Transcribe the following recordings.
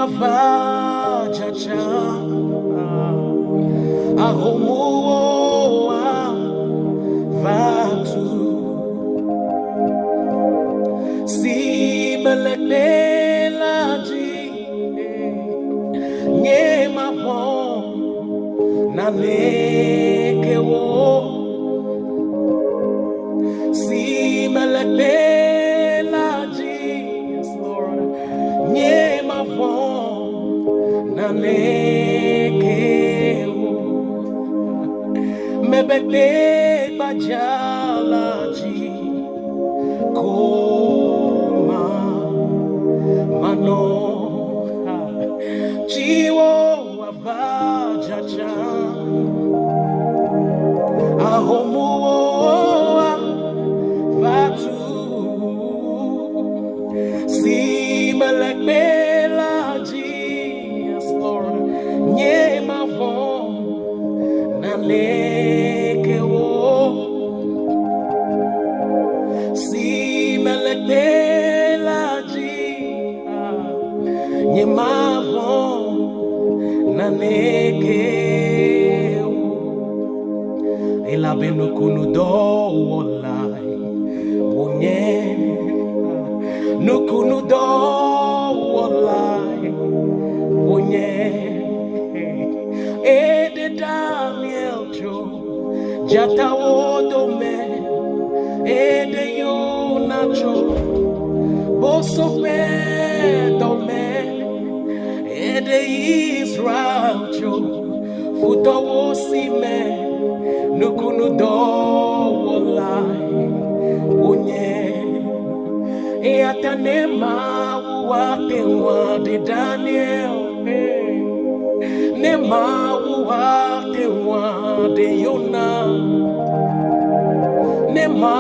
avajaja ahomuo vatu si melepelaji nye mapon na nekewo si melepelaji yes Lord nye mapon na nekewo mebete bajalaji koma mano chiwo avajaja ahomuo vatu si melekbelaji yes Lord nye mavon na lekewo si melekbelaji nye mavon na lekewo elabe nukunu do olai onye nukunu do olai onye ede Daniel jo jatawo dome ede yonacho bosofe dome ede Israel jo futowo sime nukunu do olai onye eatanema wate wade Daniel nema wate wade Yona nema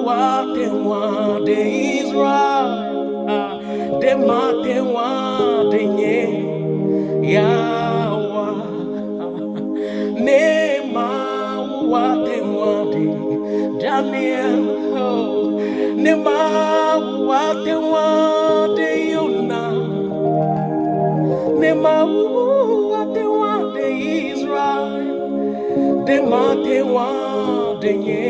wate wade Israel demate wade nye Yawa nema wate wade Daniel nema wate wade Yona nema wate wade Israel nema te wade nye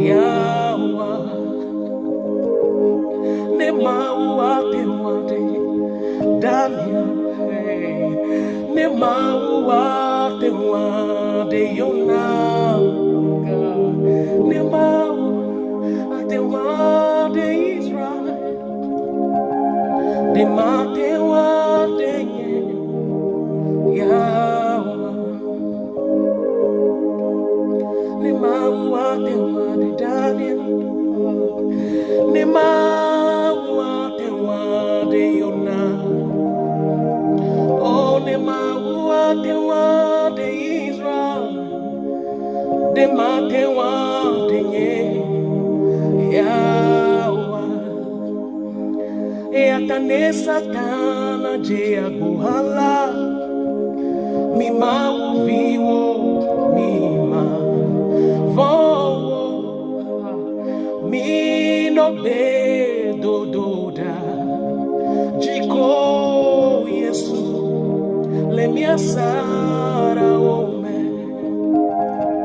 Yawa nema wate wade Daniel nema wate wade Yona nema wate wade Israel nema te wade Yawa nema wate wade Daniel nema wate wade Yona oh nema wate wade Israel nema te wade Yawa eatane satana je aguhala mima uviwo mima vowo mino be dododa jiko Yesu le miasa